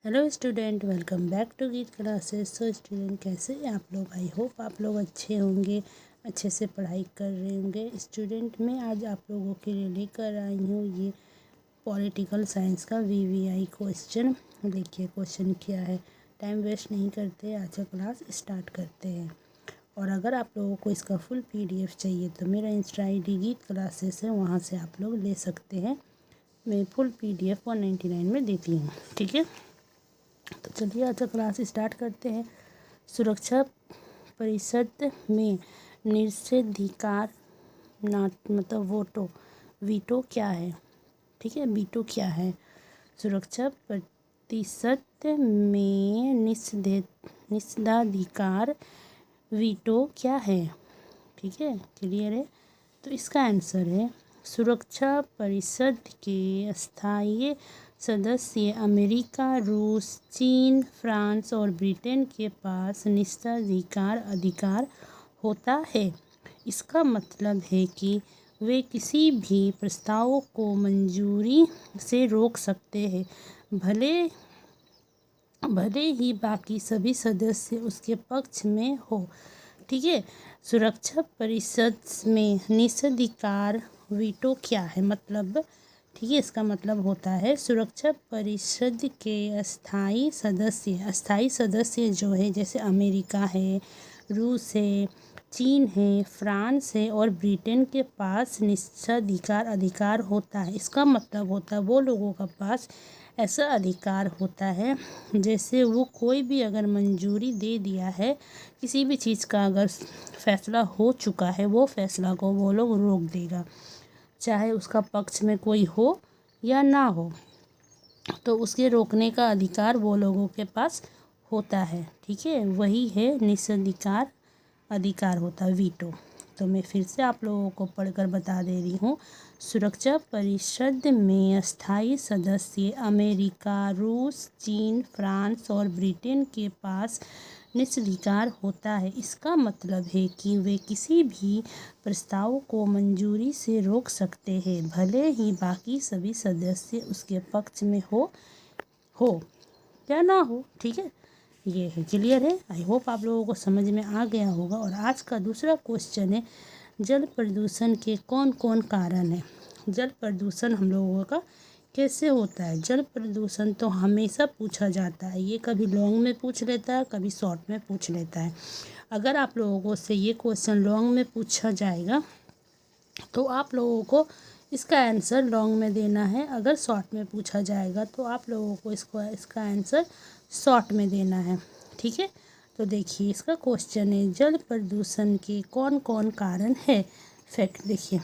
Hello student, welcome back to Geet classes. So student, कैसे हैं आप लोग? आई होप आप लोग अच्छे होंगे, अच्छे से पढ़ाई कर रहे होंगे। स्टूडेंट, मैं आज आप लोगों के लिए लेकर आई हूँ ये पॉलिटिकल साइंस का वीवीआई क्वेश्चन। देखिए क्वेश्चन क्या है। टाइम वेस्ट नहीं करते, आज का क्लास स्टार्ट करते हैं। और अगर आप लोगों को इसका फुल पीडीएफ चाहिए तो मेरा इंस्टा ID गीत क्लासेस है, वहाँ से आप लोग ले सकते हैं। मैं फुल पीडीएफ 199 में देती हूँ, ठीक है। तो चलिए आज का क्लास स्टार्ट करते हैं। सुरक्षा परिषद में निषेधाधिकार मतलब वीटो क्या है? ठीक है, वीटो क्या है? सुरक्षा परिषद में निषेधाधिकार वीटो क्या है? ठीक है, क्लियर है? तो इसका आंसर है सुरक्षा परिषद के स्थायी सदस्य अमेरिका, रूस, चीन, फ्रांस और ब्रिटेन के पास निषेधाधिकार होता है। इसका मतलब है कि वे किसी भी प्रस्ताव को मंजूरी से रोक सकते हैं, भले ही बाकी सभी सदस्य उसके पक्ष में हो। ठीक है, सुरक्षा परिषद में निषेधाधिकार वीटो क्या है मतलब? ठीक है, इसका मतलब होता है सुरक्षा परिषद के अस्थायी सदस्य जो है, जैसे अमेरिका है, रूस है, चीन है, फ्रांस है और ब्रिटेन के पास अधिकार होता है। इसका मतलब होता है वो लोगों का पास ऐसा अधिकार होता है, जैसे वो कोई भी अगर मंजूरी दे दिया है किसी भी चीज़ का, अगर फैसला हो चुका है, वो फैसला को वो लोग रोक देगा, चाहे उसका पक्ष में कोई हो या ना हो। तो उसके रोकने का अधिकार वो लोगों के पास होता है। ठीक है, वही है निषेधाधिकार अधिकार होता है, वीटो। तो मैं फिर से आप लोगों को पढ़कर बता दे रही हूँ। सुरक्षा परिषद में स्थायी सदस्य अमेरिका, रूस, चीन, फ्रांस और ब्रिटेन के पास निषेधाधिकार होता है। इसका मतलब है कि वे किसी भी प्रस्ताव को मंजूरी से रोक सकते हैं, भले ही बाकी सभी सदस्य उसके पक्ष में हो या ना हो। ठीक है, ये है, क्लियर है? आई होप आप लोगों को समझ में आ गया होगा। और आज का दूसरा क्वेश्चन है, जल प्रदूषण के कौन कौन कारण हैं? जल प्रदूषण हम लोगों का कैसे होता है? जल प्रदूषण तो हमेशा पूछा जाता है, ये कभी लॉन्ग में पूछ लेता है, कभी शॉर्ट में पूछ लेता है। अगर आप लोगों से ये क्वेश्चन लॉन्ग में पूछा जाएगा तो आप लोगों को इसका आंसर लॉन्ग में देना है। अगर शॉर्ट में पूछा जाएगा तो आप लोगों को इसका आंसर शॉर्ट में देना है। ठीक है, तो देखिए इसका क्वेश्चन है, जल प्रदूषण के कौन कौन कारण है? देखिए,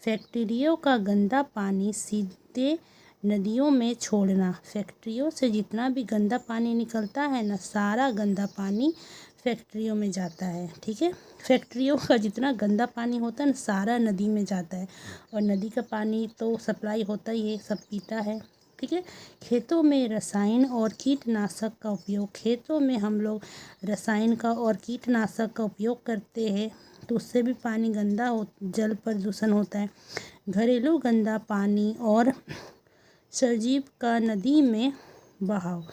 फैक्ट्रियों का गंदा पानी सीधे नदियों में छोड़ना। फैक्ट्रियों से जितना भी गंदा पानी निकलता है ना, सारा गंदा पानी फैक्ट्रियों में जाता है। ठीक है, फैक्ट्रियों का जितना गंदा पानी होता है ना, सारा नदी में जाता है। और नदी का पानी तो सप्लाई होता ही है, सब पीता है। ठीक है, खेतों में रसायन और कीटनाशक का उपयोग। खेतों में हम लोग रसायन का और कीटनाशक का उपयोग करते हैं, तो उससे भी पानी गंदा जल प्रदूषण होता है। घरेलू गंदा पानी और सजीव का नदी में बहाव।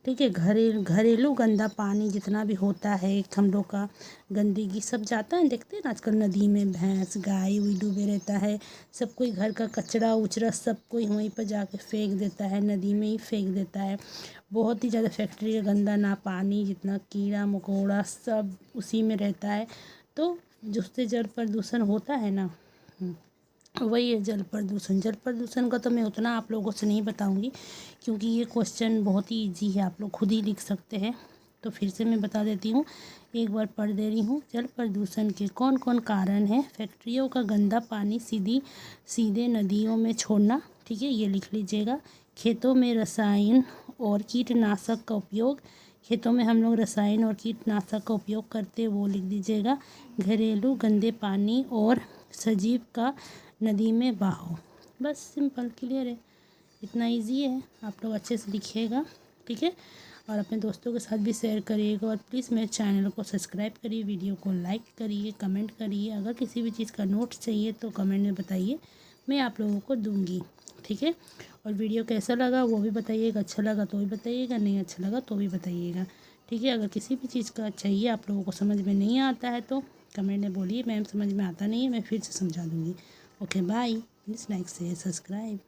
ठीक है, घरेलू गंदा पानी जितना भी होता है, हम लोग का गंदगी सब जाता है। देखते हैं ना आजकल नदी में भैंस गाय हुई डूबे रहता है, सब कोई घर का कचरा उचरा सब कोई वहीं पर जाके फेंक देता है, नदी में ही फेंक देता है। बहुत ही ज़्यादा फैक्ट्री का गंदा ना पानी, जितना कीड़ा मकोड़ा सब उसी में रहता है, तो जिससे जल प्रदूषण होता है ना, वही है जल प्रदूषण। जल प्रदूषण का तो मैं उतना आप लोगों से नहीं बताऊंगी, क्योंकि ये क्वेश्चन बहुत ही इजी है, आप लोग खुद ही लिख सकते हैं। तो फिर से मैं बता देती हूँ, एक बार पढ़ दे रही हूँ। जल प्रदूषण के कौन कौन कारण हैं? फैक्ट्रियों का गंदा पानी सीधे नदियों में छोड़ना। ठीक है, ये लिख लीजिएगा। खेतों में रसायन और कीटनाशक का उपयोग। खेतों में हम लोग रसायन और कीटनाशक का उपयोग करते हैं, वो लिख दीजिएगा। घरेलू गंदे पानी और सजीव का नदी में बहाव। बस सिंपल, क्लियर है, इतना इजी है। आप लोग अच्छे से लिखिएगा। ठीक है, और अपने दोस्तों के साथ भी शेयर करिएगा। और प्लीज़ मेरे चैनल को सब्सक्राइब करिए, वीडियो को लाइक करिए, कमेंट करिए। अगर किसी भी चीज़ का नोट्स चाहिए तो कमेंट में बताइए, मैं आप लोगों को दूंगी। ठीक है, और वीडियो कैसा लगा वो भी बताइएगा, अच्छा लगा तो भी बताइएगा, नहीं अच्छा लगा तो भी बताइएगा, ठीक है। अगर किसी भी चीज़ का चाहिए आप लोगों को समझ में नहीं आता है तो कमेंट में बोलिए, मैम समझ में आता नहीं है, मैं फिर से समझा दूँगी। Okay bye, please like share subscribe.